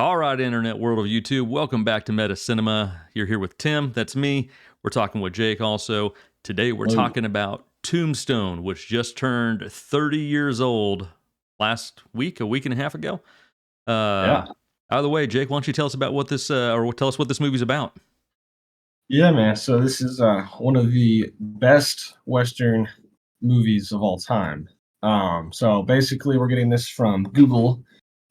All right, internet world of YouTube, welcome back to Meta Cinema. You're here with Tim, that's me. We're talking with Jake also. Today we're Hello. talking about Tombstone, which just turned 30 years old last week, a week and a half ago. Yeah. Out of the way, Jake, why don't you tell us about what this, or tell us what this movie's about? Yeah, man. So this is one of the best Western movies of all time. So basically, we're getting this from Google.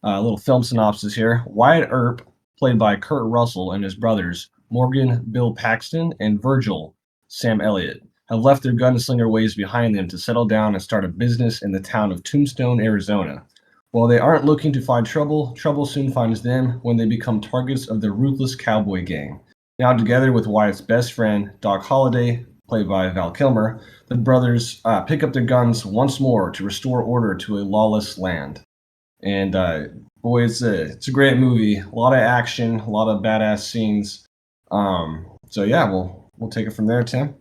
A little film synopsis here. Wyatt Earp, played by Kurt Russell, and his brothers Morgan, Bill Paxton, and Virgil, Sam Elliott, have left their gunslinger ways behind them to settle down and start a business in the town of Tombstone, Arizona. While they aren't looking to find trouble, trouble soon finds them when they become targets of the ruthless cowboy gang. Now, together with Wyatt's best friend, Doc Holliday, played by Val Kilmer, the brothers pick up their guns once more to restore order to a lawless land. And boy, it's a great movie. A lot of action, a lot of badass scenes. So yeah, we'll take it from there, Tim.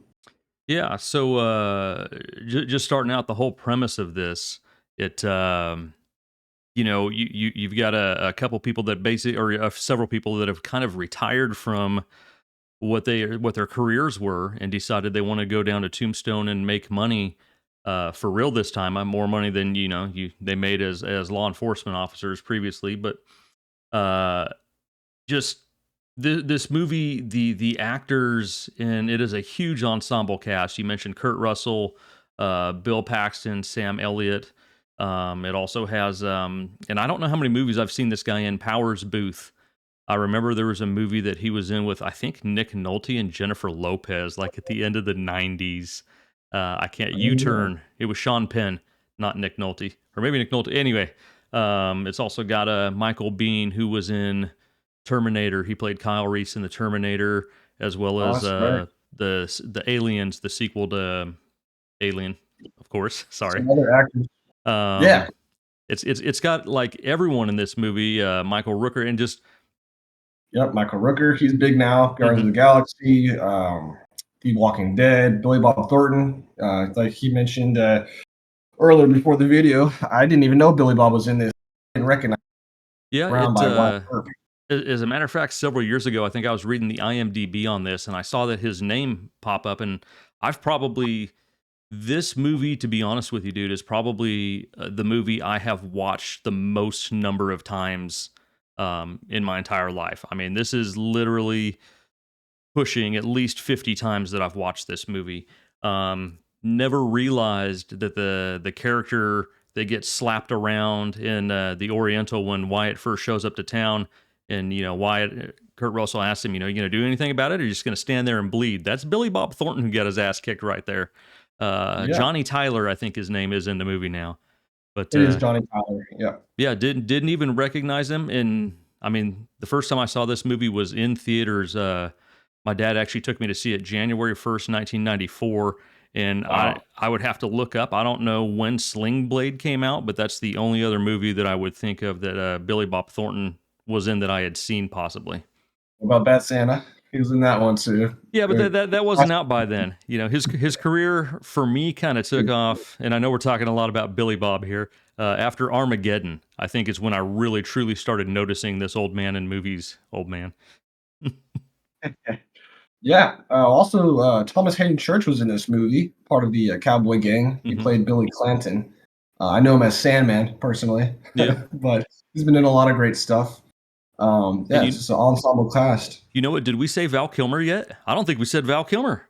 Yeah, so just starting out the whole premise of this, it you've got a couple people that basically, or several people that have kind of retired from what their careers were and decided they want to go down to Tombstone and make money for real this time. More money than they made as law enforcement officers previously. But uh, just this movie, the actors, and it is a huge ensemble cast. You mentioned Kurt Russell, Bill Paxton, Sam Elliott. It also has, and I don't know how many movies I've seen this guy in. Powers Booth. I remember there was a movie that he was in with, I think, Nick Nolte and Jennifer Lopez, like at the end of the 90s. I can't, Yeah. U-Turn. It was Sean Penn, not Nick Nolte. Or maybe Nick Nolte. Anyway, it's also got Michael Biehn, who was in Terminator. He played Kyle Reese in the Terminator, as well Oh, as that's right. the Aliens, the sequel to Alien, of course. Sorry. Some other actors. Yeah. Um, it's got like everyone in this movie, Michael Rooker, and just Yep. Michael Rooker, he's big now. Guardians of mhm. the Galaxy. The Walking Dead. Billy Bob Thornton. Like he mentioned earlier before the video, I didn't even know Billy Bob was in this. I didn't recognize Yeah, him around it by Wyatt Earp. as a matter of fact, several years ago, I think I was reading the IMDb on this, and I saw that his name pop up, and I've probably this movie, to be honest with you, dude, is probably the movie I have watched the most number of times in my entire life. I mean, this is literally pushing at least 50 times that I've watched this movie. Never realized that the character that gets slapped around in the Oriental when Wyatt first shows up to town, and Wyatt, Kurt Russell asks him, you gonna do anything about it, or you just gonna stand there and bleed? That's Billy Bob Thornton who got his ass kicked right there. Yeah. Johnny Tyler, I think his name is in the movie now, but It is Johnny Tyler. Yeah. yeah, didn't even recognize him. And I mean, the first time I saw this movie was in theaters. My dad actually took me to see it January 1st, 1994. And Wow. I would have to look up. I don't know when Sling Blade came out, but that's the only other movie that I would think of that Billy Bob Thornton was in that I had seen possibly. What about Bad Santa? He was in that one too. Yeah, but Good. that wasn't out by then. His career for me kind of took off, and I know we're talking a lot about Billy Bob here. After Armageddon, I think is when I really truly started noticing this old man in movies. Old man. Yeah. Also, Thomas Hayden Church was in this movie, part of the cowboy gang. He Hmm. played Billy Clanton. I know him as Sandman personally, Yeah, but he's been in a lot of great stuff. and Yeah, it's just an ensemble cast. you know what? Did we say Val Kilmer yet? I don't think we said Val Kilmer.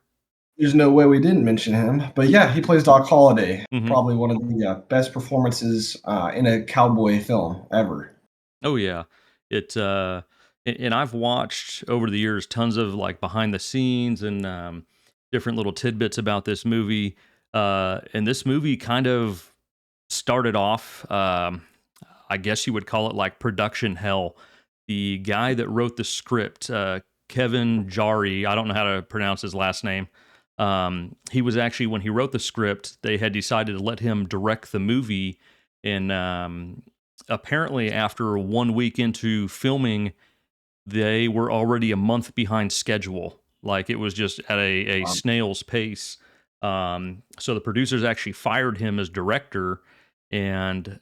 There's no way we didn't mention him, but yeah, he plays Doc Holliday. Hmm. Probably one of the best performances in a cowboy film ever. Oh yeah, it. And I've watched over the years tons of like behind the scenes and different little tidbits about this movie. And this movie kind of started off, I guess you would call it like production hell. The guy that wrote the script, Kevin Jari, I don't know how to pronounce his last name. He was actually, when he wrote the script, they had decided to let him direct the movie. And apparently, after 1 week into filming, they were already a month behind schedule. Like it was just at a Um, snail's pace. So the producers actually fired him as director, and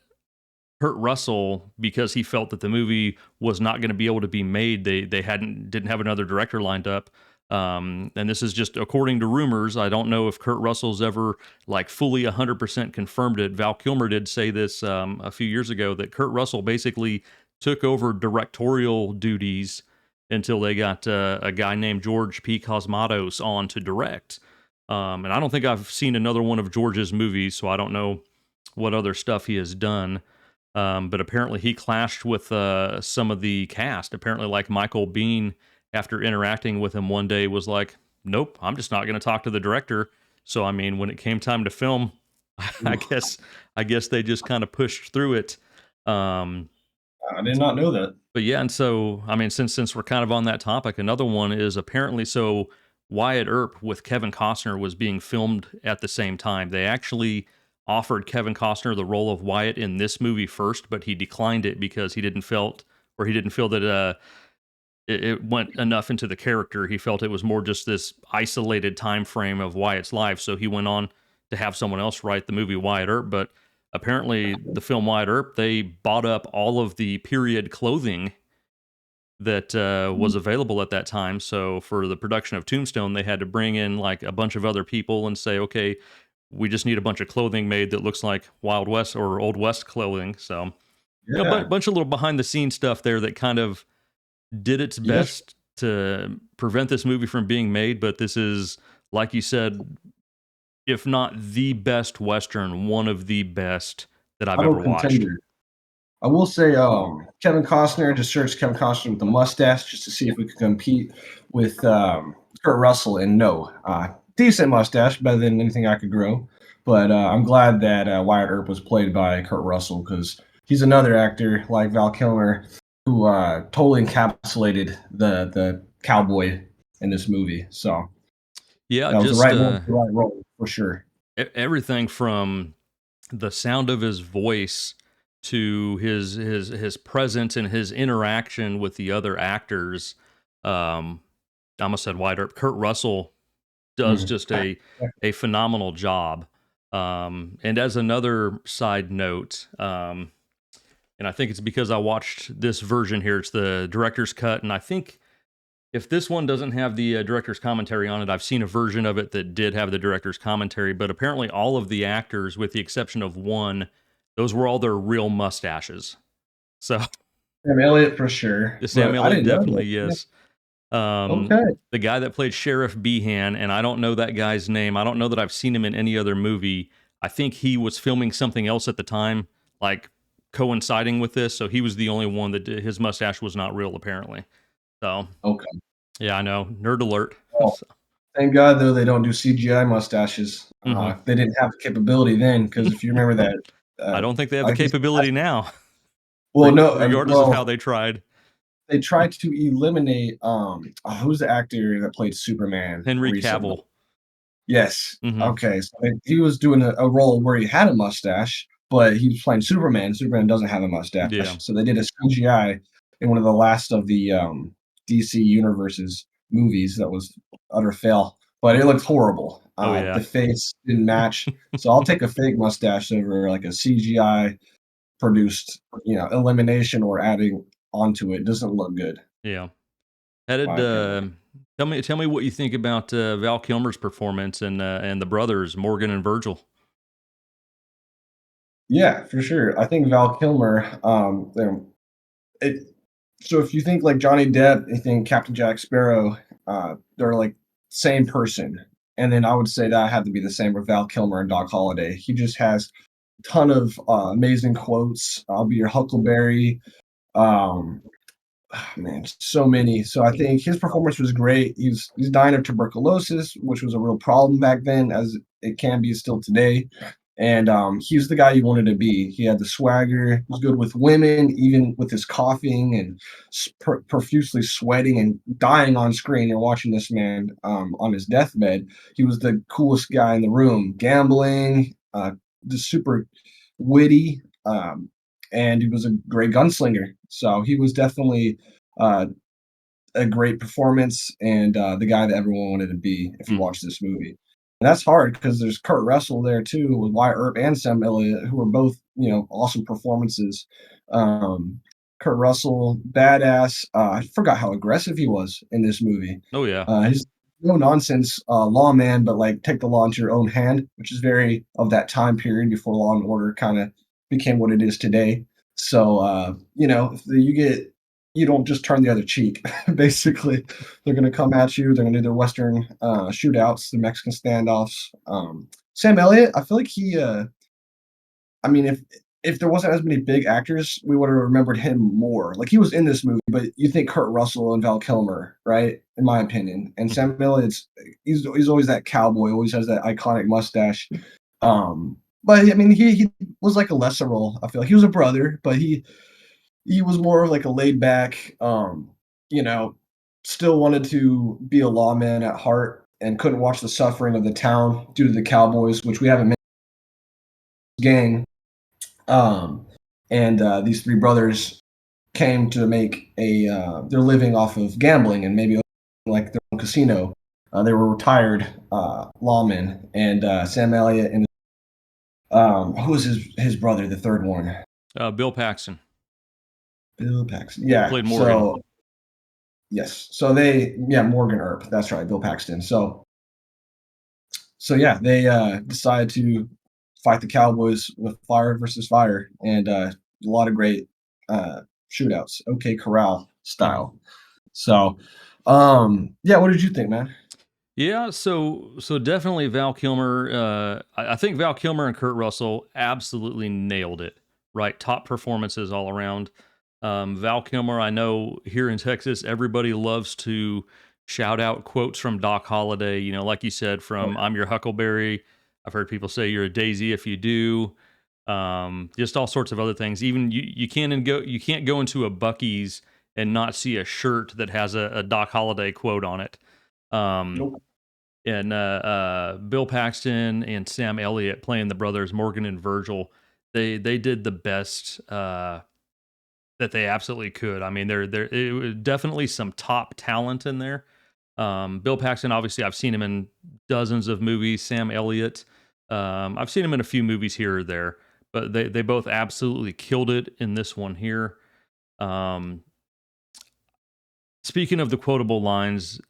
Kurt Russell, because he felt that the movie was not going to be able to be made. They hadn't didn't have another director lined up. And this is just according to rumors. I don't know if Kurt Russell's ever like fully 100% confirmed it. Val Kilmer did say this a few years ago that Kurt Russell basically took over directorial duties until they got a guy named George P. Cosmatos on to direct. And I don't think I've seen another one of George's movies, so I don't know what other stuff he has done. But apparently he clashed with some of the cast. Apparently, like Michael Bean, after interacting with him one day, was like, "Nope, I'm just not going to talk to the director." So I mean, when it came time to film, I Ooh, guess I guess they just kind of pushed through it. Um, I did not know that. but yeah, and so I mean, since we're kind of on that topic, another one is apparently so Wyatt Earp with Kevin Costner was being filmed at the same time. They actually offered Kevin Costner the role of Wyatt in this movie first, but he declined it because he didn't feel that it went enough into the character. He felt it was more just this isolated time frame of Wyatt's life. So he went on to have someone else write the movie Wyatt Earp. But apparently, the film Wyatt Earp, they bought up all of the period clothing that was available at that time. So for the production of Tombstone, they had to bring in like a bunch of other people and say, okay, we just need a bunch of clothing made that looks like Wild West or Old West clothing. So, Yeah. bunch of little behind the scenes stuff there that kind of did its Yes. best to prevent this movie from being made. But this is, like you said, if not the best Western, one of the best that I've ever Title watched. contender. I will say, Kevin Costner, just searched Kevin Costner with the mustache just to see if we could compete with Kurt Russell, and no, decent mustache, better than anything I could grow. But I'm glad that Wyatt Earp was played by Kurt Russell because he's another actor like Val Kilmer who totally encapsulated the cowboy in this movie. So Yeah, that was the just right man for the right role for sure. everything from the sound of his voice to his presence and his interaction with the other actors. Um, I almost said Wyatt Earp. Kurt Russell does Mhm. just a phenomenal job. And as another side note, and I think it's because I watched this version here. It's the director's cut, and I think if this one doesn't have the director's commentary on it, I've seen a version of it that did have the director's commentary. But apparently, all of the actors, with the exception of one, those were all their real mustaches. So Sam Elliott for sure, the Sam but I Elliott didn't know that. definitely Yeah. yes. Okay. The guy that played Sheriff Behan, and I don't know that guy's name. I don't know that I've seen him in any other movie. I think he was filming something else at the time, like coinciding with this. So he was the only one that his mustache was not real, apparently. So Okay. yeah, I know. Nerd alert. Well, So, thank God though they don't do CGI mustaches. mhm. They didn't have the capability then, because if you remember that, I uh, don't think they have the I guess capability now, well, no, regardless of how they tried. they tried to eliminate, who's the actor that played Superman Henry recently? Cavill. Yes. Hmm. Okay, so he was doing a role where he had a mustache, but he was playing Superman. Superman doesn't have a Yeah. mustache, so they did a CGI in one of the last of the, DC Universe's movies that was utter fail, but it looked horrible. Oh The yeah. face didn't match, so I'll take a fake mustache over, like, a CGI produced, elimination or adding onto it. Doesn't look good, Yeah. in Headed. my opinion. Tell me what you think about Val Kilmer's performance and the brothers Morgan and Virgil. Yeah, for sure. I think Val Kilmer, it so if you think like Johnny Depp, you think Captain Jack Sparrow, they're like same person. And then I would say that had to be the same with Val Kilmer and Doc Holliday. He just has a ton of amazing quotes. I'll be your Huckleberry. Um, man, so many. So I think his performance was great. He's dying of tuberculosis, which was a real problem back then, as it can be still today. And he was the guy you wanted to be. He had the swagger. He was good with women, even with his coughing and profusely sweating and dying on screen. You're watching this man on his deathbed. He was the coolest guy in the room, gambling, just super witty. And he was a great gunslinger. So he was definitely uh, a great performance and the guy that everyone wanted to be if you Hmm. watch this movie. And that's hard because there's Kurt Russell there too with Wyatt Earp and Sam Elliott, who are both awesome performances. Um, Kurt Russell, badass. I forgot how aggressive he was in this movie. Oh yeah. He's no nonsense lawman, but like take the law into your own hand, which is very of that time period before Law and Order kind of became what it is today. So if you don't just turn the other cheek. Basically, they're going to come at you. They're going to do their Western shootouts, the Mexican standoffs. Sam Elliott, I feel like I mean, if there wasn't as many big actors, we would have remembered him more. Like he was in this movie, but you think Kurt Russell and Val Kilmer, right? In my opinion, and Mhm. Sam Elliott's he's always that cowboy, always has that iconic mustache. But I mean, he was like a lesser role. I feel like he was a brother, but he was more like a laid back, you know, still wanted to be a lawman at heart and couldn't watch the suffering of the town due to the Cowboys, which we haven't mentioned gang. Um, and these three brothers came to make their living off of gambling and maybe like their own casino. They were retired lawmen, and Sam Elliott and who was his brother, the third one, Bill Paxton Bill Paxton. Yeah, played Morgan. so yes, Morgan Earp. That's right, Bill Paxton. So yeah, they decided to fight the Cowboys with fire versus fire, and a lot of great uh, shootouts, OK Corral Mhm. style. So, yeah, what did you think, man? Yeah, so definitely Val Kilmer. I think Val Kilmer and Kurt Russell absolutely nailed it. Right, top performances all around. Val Kilmer, I know here in Texas, everybody loves to shout out quotes from Doc Holliday. You know, like you said, Oh, from "I'm your Huckleberry." I've heard people say "You're a daisy if you do." Just all sorts of other things. Even you can't go into a Bucky's and not see a shirt that has a Doc Holliday quote on it. Um, nope. and Bill Paxton and Sam Elliott playing the brothers Morgan and Virgil. They did the best that they absolutely could. I mean, there it was definitely some top talent in there. Bill Paxton, obviously, I've seen him in dozens of movies. Sam Elliott, I've seen him in a few movies here or there, but they both absolutely killed it in this one here. Um, Speaking of the quotable lines,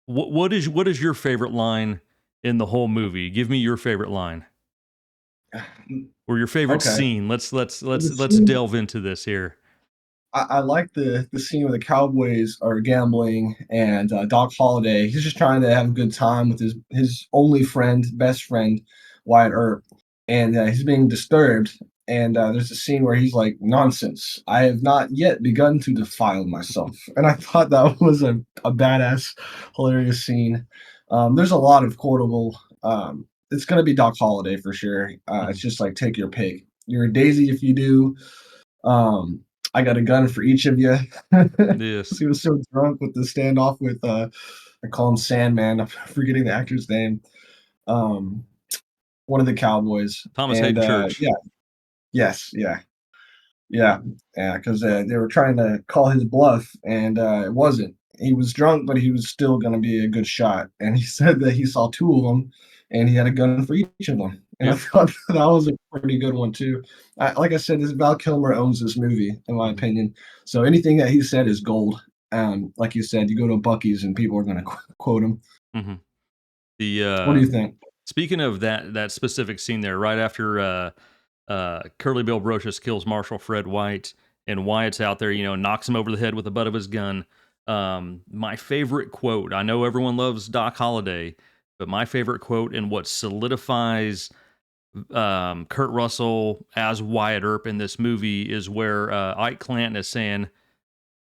what is your favorite line in the whole movie? Give me your favorite line or your favorite Okay. scene. The Let's scene delve into this here. I like the scene where the Cowboys are gambling and Doc Holliday. He's just trying to have a good time with his only friend, best friend, Wyatt Earp, and he's being disturbed. And there's a scene where he's like, "Nonsense! I have not yet begun to defile myself." And I thought that was a badass, hilarious scene. There's a lot of quotable. It's gonna be Doc Holliday for sure. It's Mhm. just like take your pick. You're a daisy if you do. Um, I got a gun for each of you. Yes, He was so drunk with the standoff with I call him Sandman. I'm forgetting the actor's name. Um, one of the Cowboys, Thomas and Hayden Church. yeah, yes, yeah, yeah, because they were trying to call his bluff, and it wasn't. He was drunk, but he was still going to be a good shot. And he said that he saw two of them, and he had a gun for each of them. And I Yep. thought that was a pretty good one too. Like I said, this Val Kilmer owns this movie, in my Mhm. opinion. So anything that he said is gold. Like you said, you go to Bucky's and people are going to quote him. Mhm. The What do you think? speaking of that specific scene there, right after Curly Bill Brocious kills Marshal Fred White, and Wyatt's out there, you know, knocks him over the head with the butt of his gun. My favorite quote. I know everyone loves Doc Holliday, but my favorite quote and what solidifies Kurt Russell as Wyatt Earp in this movie is where Ike Clanton is saying,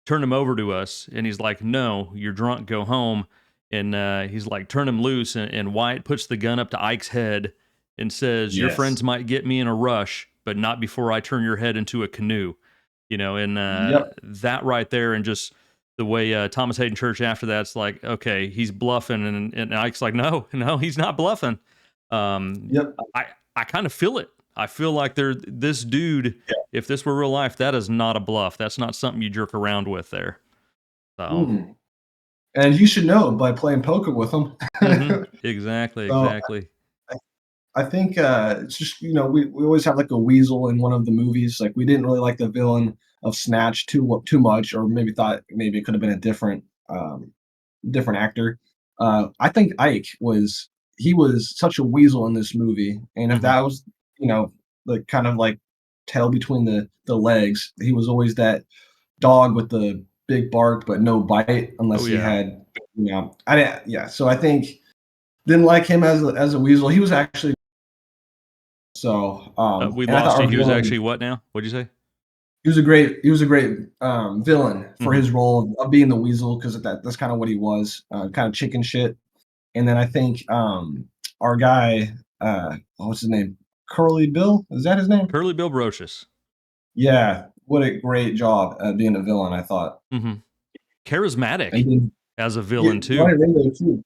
"Turn him over to us," and he's like, "No, you're drunk. Go home." And he's like, "Turn him loose." And Wyatt puts the gun up to Ike's head and says, "Your Yes. friends might get me in a rush, but not before I turn your head into a canoe." You know, and Yep. that right there, and just the way Thomas Hayden Church after that's like, okay, he's bluffing, and Ike's like, no, no, he's not bluffing. Um, Yep. I I kind of feel it. I feel like this dude. If this were real life, that is not a bluff. That's not something you jerk around with there. So, Mm. And you should know by playing poker with him. exactly, So exactly. I think it's just we always have like a weasel in one of the movies. Like we didn't really like the villain of Snatch too much, or maybe thought maybe it could have been a different actor. I think Ike was he was such a weasel in this movie, and if Hmm. that was you know the kind of like tail between the legs, he was always that dog with the big bark but no bite Oh unless he yeah. had I didn't yeah. So I think didn't like him as a weasel. He was actually We and I thought lost our you. He was villain actually what now? What'd you say? he was a great villain for Hmm. his role of being the weasel because that's kind of what he was, kind of chicken shit. And then I think our guy, what's his name? Curly Bill, is that his name? Curly Bill Brocious. Yeah, what a great job at being a villain, I thought. Hmm. And Charismatic then as a yeah, villain too. Johnny Ringo too.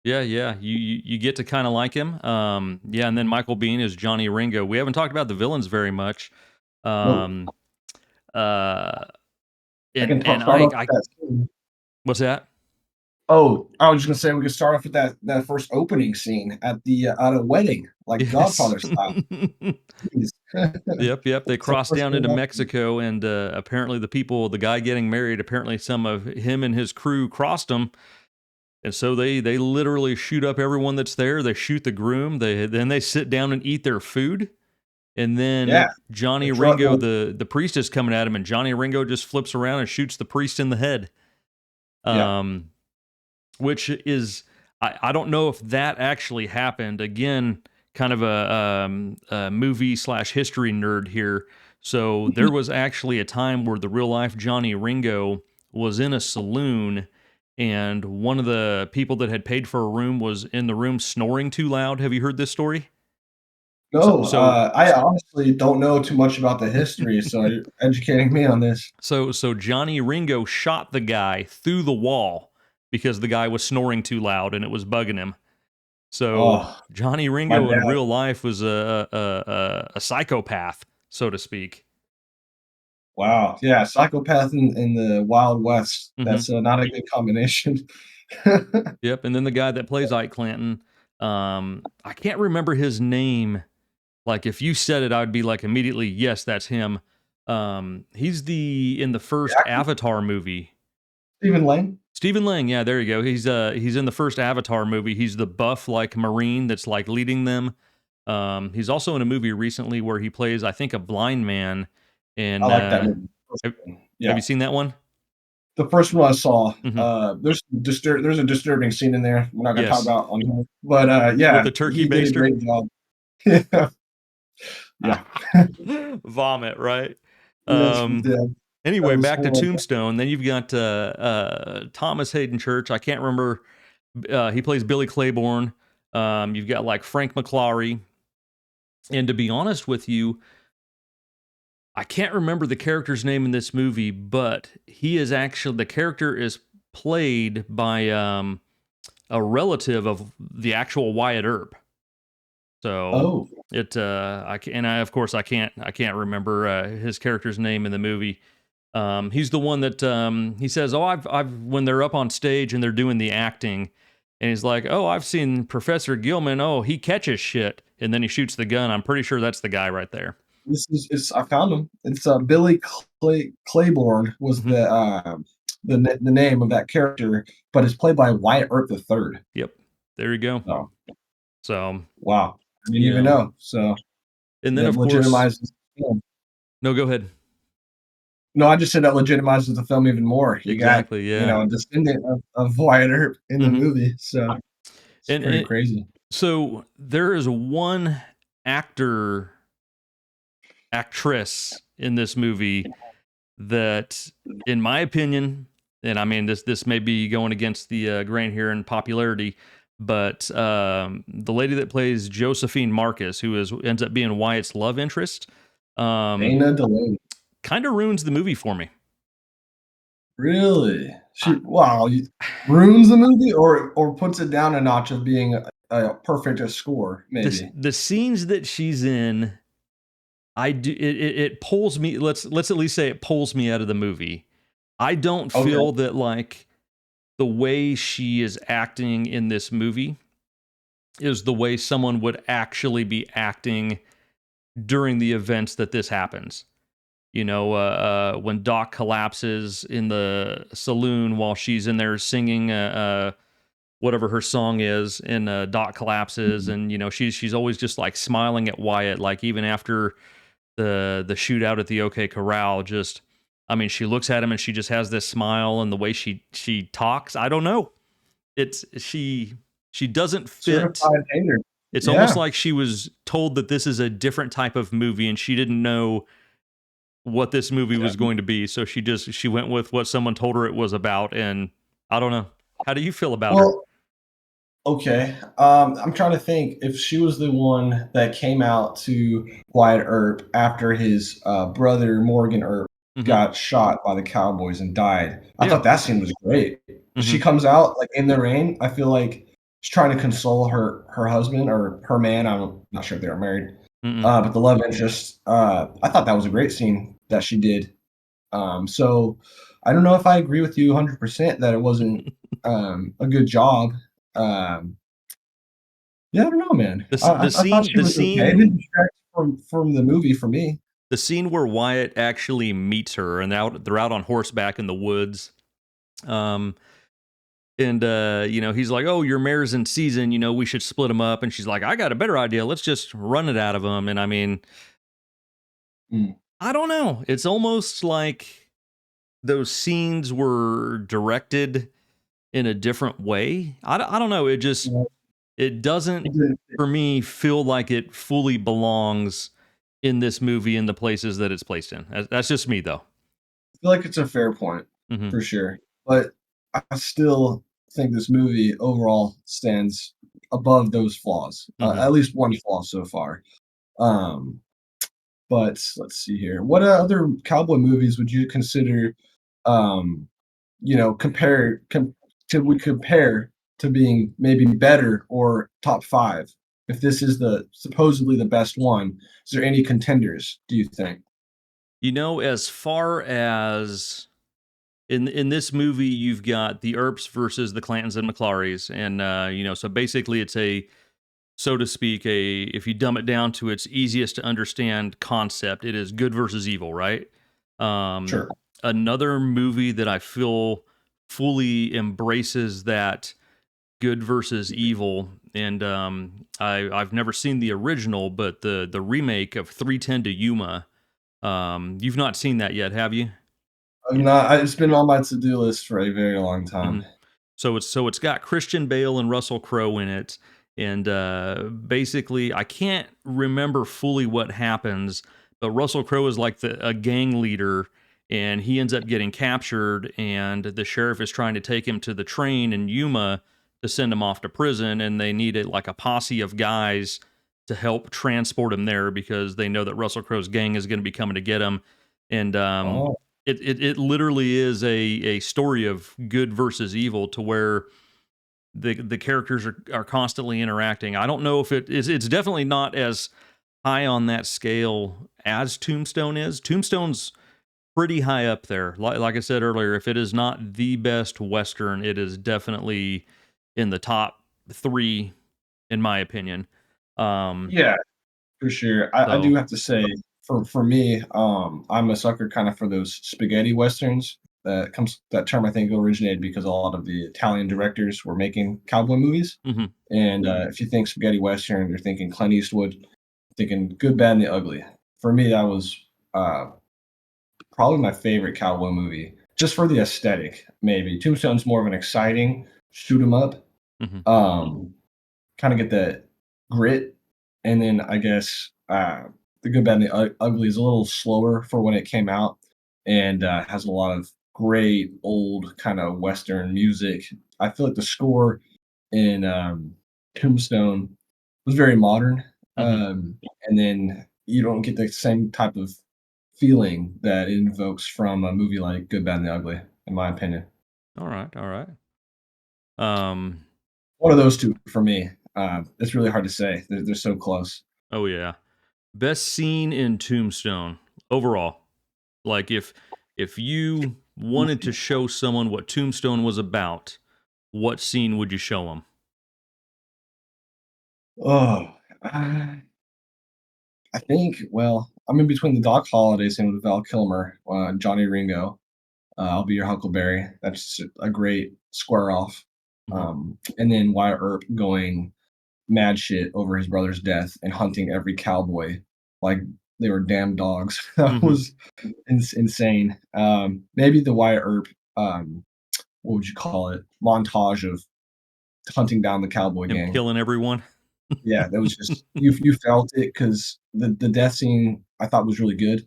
Yeah, yeah. You get to kind of like him. Yeah, and then Michael Biehn is Johnny Ringo. We haven't talked about the villains very much. No, Um, uh, I can and start off with I that scene. what's that? Oh, I was just gonna say we could start off with that first opening scene at a wedding, like Yes. Godfather style. Jeez. Yep, yep. They It's the crossed first down thing into I Mexico, and apparently the guy getting married, apparently some of him and his crew crossed them, and so they literally shoot up everyone that's there. They shoot the groom. They sit down and eat their food, and yeah, then the Johnny truck Ringo, the priest, is coming at him, and Johnny Ringo just flips around and shoots the priest in the head. yeah. Um, which is I don't know if that actually happened. Again, kind of a movie slash history nerd here. So there was actually a time where the real life Johnny Ringo was in a saloon, and one of the people that had paid for a room was in the room snoring too loud. Have you heard this story? So No, so I honestly don't know too much about the history, so you're educating me on this. so Johnny Ringo shot the guy through the wall because the guy was snoring too loud and it was bugging him. So Oh, Johnny my Ringo in dad. real life was a psychopath, so to speak. Wow, yeah, psychopath in the Wild West. Hmm. That's not a good combination. Yep. And then the guy that plays Ike Clanton, I can't remember his name. Like if you said it, I would be like immediately, yes, that's him. He's the in the The first actor, Avatar movie. Stephen Lang? Stephen Lang, yeah, there you go. He's in the first Avatar movie. He's the buff like Marine that's like leading them. He's also in a movie recently where he plays, I think, a blind man. I And like that movie. First have, one. have Yeah. you seen that one? The first one I saw, Hmm. there's a disturbing scene in there we're not gonna talk Yes, about on here, but, with yeah, the turkey he did a baster. great job. Yeah, yeah. Vomit, right? Yes, Um, yeah, that anyway, was back to horrible. Tombstone. Then you've got Thomas Hayden Church. I can't remember. He plays Billy Claiborne. You've got like Frank McClary. And to be honest with you, I can't remember the character's name in this movie, but he is actually the character is played by a relative of the actual Wyatt Earp. So Oh, of course I can't remember his character's name in the movie. He's the one that he says, "Oh, I've when they're up on stage and they're doing the acting, and he's like, "Oh, I've seen Professor Gilman. Oh, he catches shit." And then he shoots the gun. I'm pretty sure that's the guy right there. this is it's I found him. It's, Billy Claiborne was Hmm. the name of that character, but it's played by Wyatt Earp III. Yep. There you go. So, So, wow, I didn't even yeah. know. So, And then that of course, legitimizes the film. no, go ahead. No, I just said that legitimizes the film even more. You got, Exactly. Yeah. a descendant of Wyatt Earp in the Hmm. movie, so it's pretty And crazy. so there is one actor actress in this movie that, in my opinion, and I mean this may be going against the grain here in popularity, but the lady that plays Josephine Marcus, who is ends up being Wyatt's love interest, um, Dana Delaney. kind of ruins the movie for me. Really? I, Wow, ruins the movie or puts it down a notch of being a perfect a score, maybe. the scenes that she's in, I do it pulls me. Let's at least say it pulls me out of the movie. I don't Okay, feel that like the way she is acting in this movie is the way someone would actually be acting during the events that this happens. When Doc collapses in the saloon while she's in there singing whatever her song is, and Doc collapses, Mhm. and she's always just like smiling at Wyatt, like even after the shootout at the OK Corral. Just, I mean, she looks at him and she just has this smile, and the way she talks, I don't know. It's she doesn't fit. Certified hater. It's almost Yeah. like she was told that this is a different type of movie, and she didn't know what this movie was Definitely. going to be. So she went with what someone told her it was about, and I don't know. How do you feel about her? Well, okay. I'm trying to think if she was the one that came out to Wyatt Earp after his brother Morgan Earp Hmm. got shot by the Cowboys and died. I Yeah. thought that scene was great. She Hmm. comes out like in the rain. I feel like she's trying to console her husband or her man. I'm not sure if they were married, Mm-mm. but the love interest. I thought that was a great scene that she did. So I don't know if I agree with you 100% that it wasn't a good job. Um, yeah, I don't know, man. the I s- I the I thought scene she the was okay. It didn't scene distract from the movie for me. the scene where Wyatt actually meets her, and they're out on horseback in the woods. Um, and he's like, "Oh, your mare's in season. We should split them up." And she's like, "I got a better idea. Let's just run it out of them." And I mean, Mm. I don't know. It's almost like those scenes were directed in a different way. I don't know. Yeah, It doesn't it didn't fit. for me feel like it fully belongs in this movie in the places that it's placed in. That's just me though. I feel like it's a fair point Hmm. for sure, but I still think this movie overall stands above those flaws, Hmm. at least one flaw so far. Um, but let's see here. What other cowboy movies would you consider, um, compare could we compare to being maybe better or top 5? If this is the supposedly the best one, is there any contenders, do you think? As far as in this movie, you've got the Earps versus the Clantons and McClarys, and so basically, it's a so to speak, a if you dumb it down to its easiest to understand concept, it is good versus evil, right? Um, Sure. Another movie that I feel fully embraces that good versus evil, and I've never seen the original, but the remake of 310 to Yuma. You've not seen that yet, have you? I'm not it's been on my to-do list for a very long Hmm. time. So it's got Christian Bale and Russell Crowe in it, and basically I can't remember fully what happens, but Russell Crowe is like a gang leader, and he ends up getting captured, and the sheriff is trying to take him to the train in Yuma to send him off to prison, and they need like a posse of guys to help transport him there because they know that Russell Crowe's gang is going to be coming to get him, and Oh, it literally is a story of good versus evil to where the characters are constantly interacting. I don't know if it's definitely not as high on that scale as Tombstone is. Tombstone's pretty high up there. Like I said earlier, if it is not the best Western, it is definitely in the top three, in my opinion. Um, yeah. For sure. I do so, have to say, for me, I'm a sucker kinda for those spaghetti westerns. That term I think originated because a lot of the Italian directors were making cowboy movies, mhm, and, if you think spaghetti western, you're thinking Clint Eastwood, thinking Good, Bad, and the Ugly. For me, that was, uh, probably my favorite cowboy movie, just for the aesthetic, maybe. Tombstone's more of an exciting shoot 'em up, mhm, um kinda get that grit, and then I guess, The Good, Bad, and the Ugly is a little slower for when it came out and, has a lot of great old kinda Western music. I feel like the score in, Tombstone was very modern, mhm. and then you don't get the same type of feeling that it invokes from a movie like Good, Bad, and the Ugly, in my opinion. All right, all right. Um, One of those 2 for me. It's really hard to say. They're so close. oh yeah. Best scene in Tombstone overall. Like if you wanted to show someone what Tombstone was about, what scene would you show them? Oh, I think, well, I'm in between the Doc Holliday scene with Val Kilmer, Johnny Ringo. I'll Be Your Huckleberry. That's a great square off. Mhm, And then Wyatt Earp going mad shit over his brother's death and hunting every cowboy like they were damn dogs. That mhm. was insane. Maybe the Wyatt Earp, what would you call it? Montage of hunting down the cowboy Him gang. killing everyone. Yeah, that was just you felt it because the death scene I thought was really good.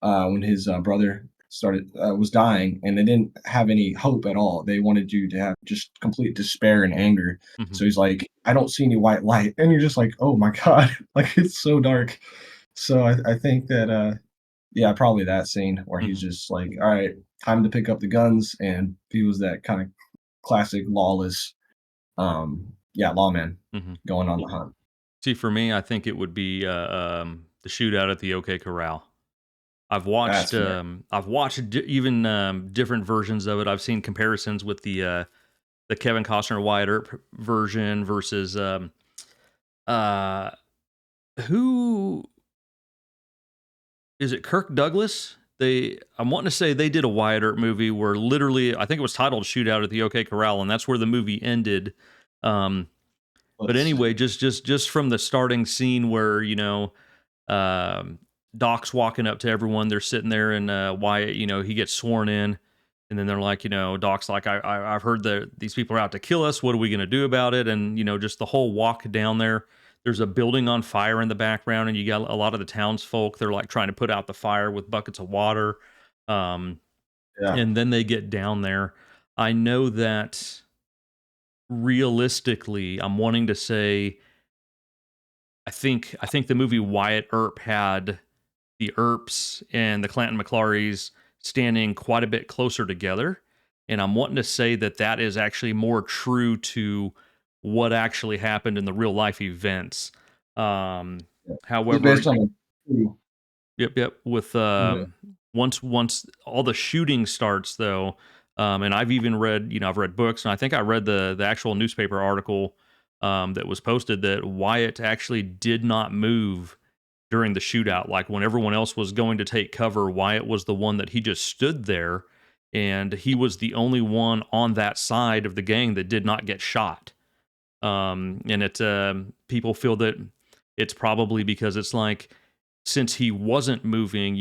When his brother was dying, and they didn't have any hope at all. They wanted you to have just complete despair and anger. Mhm, So he's like, "I don't see any white light," and you're just like, "Oh my god!" Like it's so dark. So I think that yeah, probably that scene where he's mhm, just like, "All right, time to pick up the guns," and he was that kind of classic lawless, yeah, lawman mhm. going on the hunt. See, for me, I think it would be, the shootout at the OK Corral. That's fair. I've watched even different versions of it. I've seen comparisons with the Kevin Costner Wyatt Earp version versus uh, who is it? Kirk Douglas. I'm wanting to say they did a Wyatt Earp movie where literally I think it was titled Shootout at the OK Corral, and that's where the movie ended. Um, but Let's anyway, see. just from the starting scene where um, Doc's walking up to everyone. They're sitting there, and Wyatt, he gets sworn in, and then they're like, Doc's like, I've heard that these people are out to kill us. What are we going to do about it? And just the whole walk down there. There's a building on fire in the background, and you got a lot of the townsfolk. They're like trying to put out the fire with buckets of water. Um, Yeah, and then they get down there. I know that realistically, I'm wanting to say, I think the movie Wyatt Earp had the Earps and the Clanton McClarys standing quite a bit closer together. And I'm wanting to say that that is actually more true to what actually happened in the real life events. Um, yeah. It's however, based on a true. yep, yep. With Yeah. once all the shooting starts, though, and I've even read, I've read books, and I think I read the actual newspaper article that was posted that Wyatt actually did not move during the shootout. Like when everyone else was going to take cover, Wyatt was the one that he just stood there, and he was the only one on that side of the gang that did not get shot. And people feel that it's probably because it's like since he wasn't moving,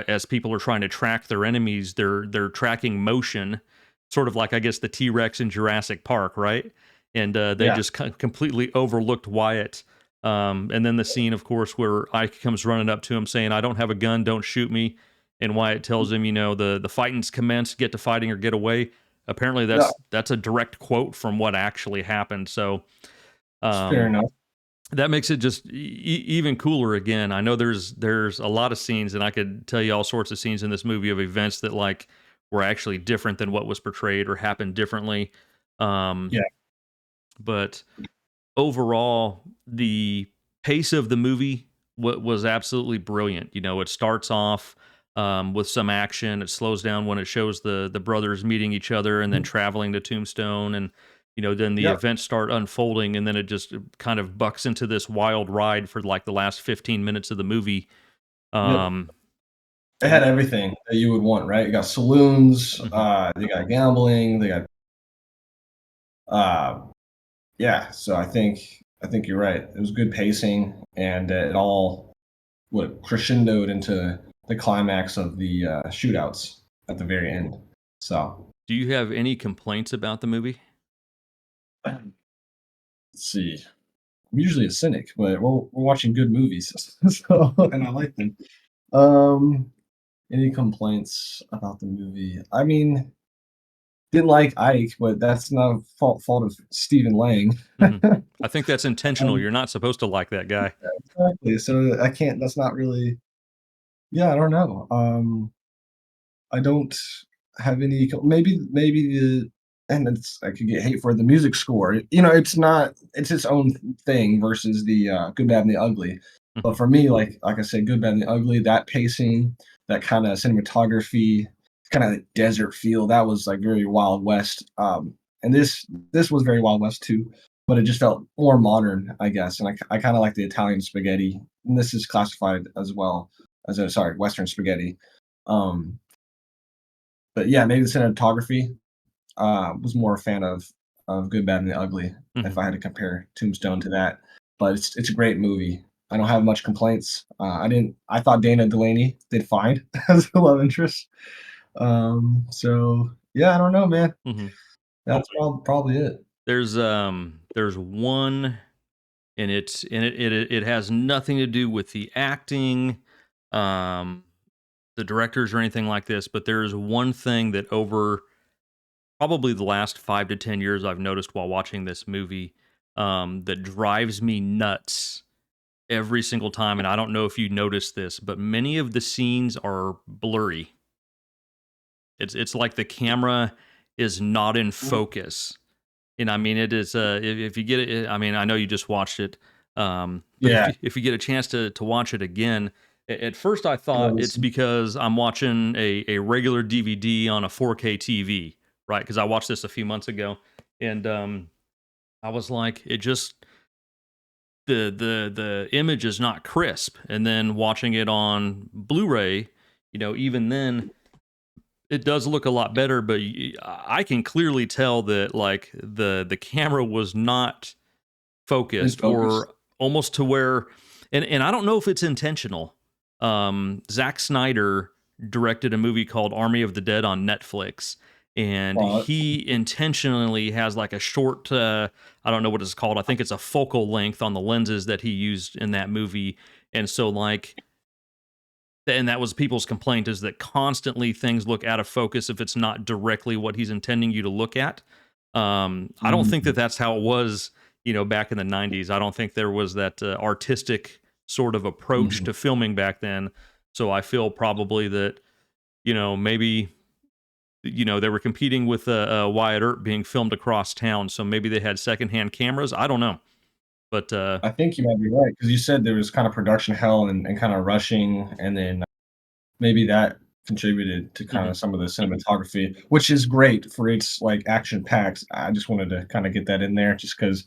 as people are trying to track their enemies, they're tracking motion, sort of like I guess the T Rex in Jurassic Park, right? And they Yeah. just completely overlooked Wyatt. And then the scene, of course, where Ike comes running up to him saying, "I don't have a gun, don't shoot me." And Wyatt tells him, the fighting's commenced, get to fighting or get away. Apparently, Yeah, that's a direct quote from what actually happened. So it's fair um, enough. that makes it just even cooler. Again, I know there's a lot of scenes, and I could tell you all sorts of scenes in this movie of events that like were actually different than what was portrayed or happened differently. Um, Yeah, but overall, the pace of the movie was absolutely brilliant. It starts off with some action. It slows down when it shows the brothers meeting each other and then mhm, traveling to Tombstone, and then the yep, events start unfolding, and then it just kind of bucks into this wild ride for like the last 15 minutes of the movie. yep. Um, It had and everything that you would want, right? You got saloons, mhm. they got gambling, they got, uh yeah, so I think you're right. It was good pacing, and it all what crescendoed into the climax of the, shootouts at the very end. So, Do you have any complaints about the movie? let's see. I'm usually a cynic, but we're watching good movies, so and I like them. Um, any complaints about the movie? I mean, didn't like Ike, but that's not a fault of Stephen Lang. Hmm. I think that's intentional. Um, You're not supposed to like that guy. exactly. So I can't. That's not really. Yeah, I don't know. I don't have any. Maybe the and it's I could get hate for the music score. It's not. It's its own thing versus the Good, Bad, and the Ugly. But Hmm. for me, like I said, Good, Bad, and the Ugly. That pacing, that kind of cinematography, kind of desert feel. That was like very Wild West. And this was very Wild West too. but it just felt more modern, I guess. And I kind of like the Italian spaghetti. And this is classified as well as a sorry Western spaghetti. Um, but yeah, maybe the cinematography was more a fan of Good, Bad, and the Ugly. If Mhm. I had to compare Tombstone to that, but it's a great movie. I don't have much complaints. I didn't. I thought Dana Delaney did fine as a love interest. So yeah, I don't know, man. Mhm. That's probably it. There's one, and it has nothing to do with the acting, um, the directors or anything like this, but there's one thing that over probably the last 5 to 10 years I've noticed while watching this movie, that drives me nuts every single time, and I don't know if you noticed this, but many of the scenes are blurry. It's like the camera is not in focus. And I mean, it is. If you get it, I mean, I know you just watched it, but Yeah. if you get a chance to watch it again, at first I thought Well, it's because I'm watching a regular DVD on a 4K TV, right? Because I watched this a few months ago, and I was like, it just the image is not crisp. And then watching it on Blu-ray, even then it does look a lot better, but I can clearly tell that like the camera was not in focused, focus. or almost to where, and I don't know if it's intentional. Zack Snyder directed a movie called Army of the Dead on Netflix, and Well, he intentionally has like a short, I don't know what it's called. I think it's a focal length on the lenses that he used in that movie, and so like and that was people's complaint, is that constantly things look out of focus if it's not directly what he's intending you to look at. I don't think that mm, that's how it was, back in the 90s. I don't think there was that artistic sort of approach mhm. to filming back then. So I feel probably that, maybe, they were competing with Wyatt Earp being filmed across town. So maybe they had secondhand cameras. I don't know. But I think you might be right because you said there was kind of production hell and kind of rushing, and then maybe that contributed to kind mhm, of some of the cinematography, which is great for its like action packs. I just wanted to kind of get that in there just because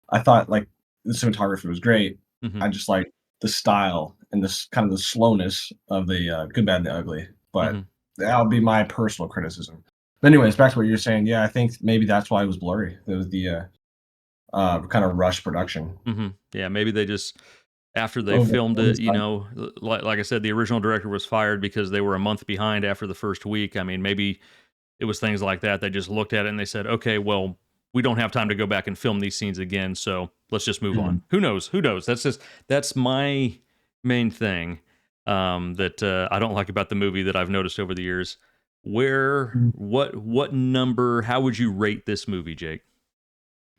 I thought like the cinematography was great. mhm, I just like the style and this kind of the slowness of the Good, Bad, and the Ugly. But mhm. that'll be my personal criticism. But anyways, back to what you're saying. Yeah, I think maybe that's why it was blurry. It was the kind of rush production. Yeah, maybe they just, after they Over filmed it, oversight. like I said, the original director was fired because they were a month behind after the first week. I mean, maybe it was things like that. They just looked at it and they said, okay, well, we don't have time to go back and film these scenes again, so let's just move on. Mhm. Who knows? Who knows? That's my main thing, that I don't like about the movie that I've noticed over the years. What number? How would you rate this movie, Jake?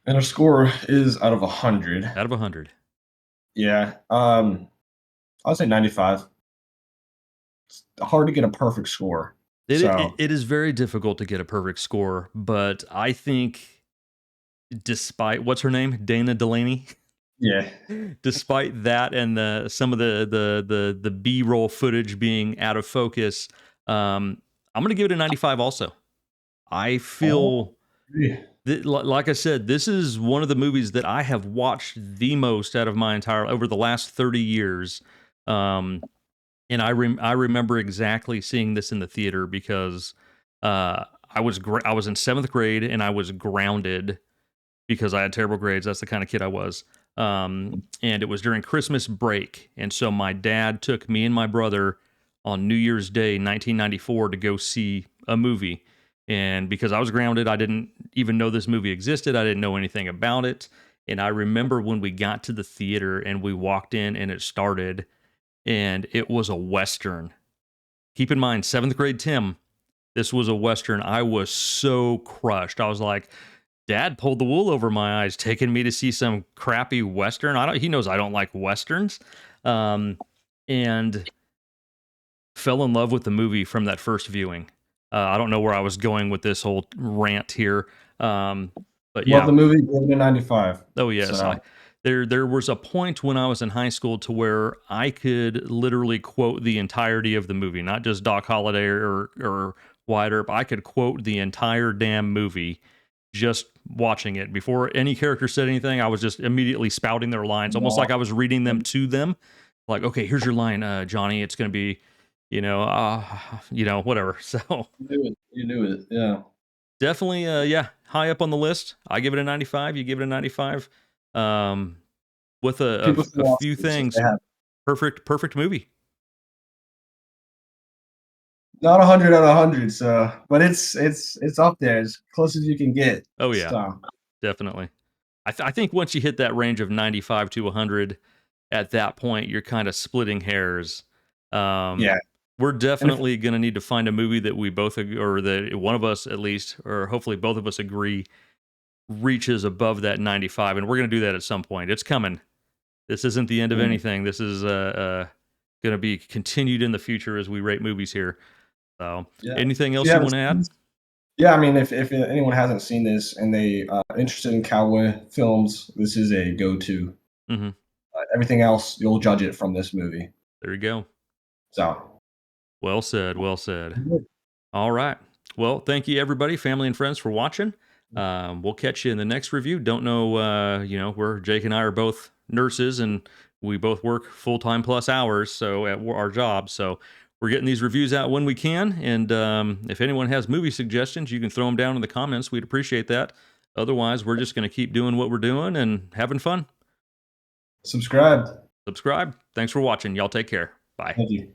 And our score is out of 100. Out of 100. Yeah. I'll say 95. Hard to get a perfect score. So, It is very difficult to get a perfect score, but I think, despite what's her name, Dana Delaney, yeah. despite that and the some of the B roll footage being out of focus, I'm gonna give it a 95. Also, I Oh, feel yeah. that, like I said, this is one of the movies that I have watched the most out of my entire over the last 30 years. Um, and I remember exactly seeing this in the theater because I was in seventh grade and I was grounded because I had terrible grades. That's the kind of kid I was. And it was during Christmas break, and so my dad took me and my brother on New Year's Day, 1994, to go see a movie. And because I was grounded, I didn't even know this movie existed. I didn't know anything about it. And I remember when we got to the theater and we walked in and it started, and it was a Western. Keep in mind, seventh grade Tim, this was a Western. I was so crushed. I was like, Dad pulled the wool over my eyes, taking me to see some crappy Western. He knows I don't like Westerns. Um, and fell in love with the movie from that first viewing. I don't know where I was going with this whole rant here. Um, but Love yeah, the movie, give it a 95. oh yes, So, there was a point when I was in high school to where I could literally quote the entirety of the movie, not just Doc Holliday or Wyatt Earp. I could quote the entire damn movie just watching it. Before any character said anything, I was just immediately spouting their lines, almost No, like I was reading them to them. Like, okay, here's your line, Johnny. It's going to be, whatever. So you knew it. You knew it. Yeah. definitely, yeah, high up on the list. I give it a 95. You give it a 95. Um, with People still a watch few it. It's just they things. have Perfect movie. not 100 out of 100. So, but it's up there as close as you can get. Oh yeah, So, definitely. I think once you hit that range of 95 to 100, at that point you're kind of splitting hairs. yeah. We're And if definitely going to need to find a movie that we both or that one of us at least, or hopefully both of us agree reaches above that 95, and we're going to do that at some point. It's coming. This isn't the end of mm, anything. This is going to be continued in the future as we rate movies here. So, yeah. anything If you else you haven't want to seen add? this, yeah, I mean, if anyone hasn't seen this and they interested in cowboy films, this is a go-to. Hmm. Everything else, you'll judge it from this movie. There you go. So, Well said. Well said. All right. Well, thank you, everybody, family and friends, for watching. We'll catch you in the next review. Don't know, we're Jake and I are both nurses and we both work full time plus hours, so at our jobs. So we're getting these reviews out when we can. And if anyone has movie suggestions, you can throw them down in the comments. We'd appreciate that. Otherwise, we're just going to keep doing what we're doing and having fun. subscribe. Subscribe. Thanks for watching. Y'all take care. Bye. Thank you.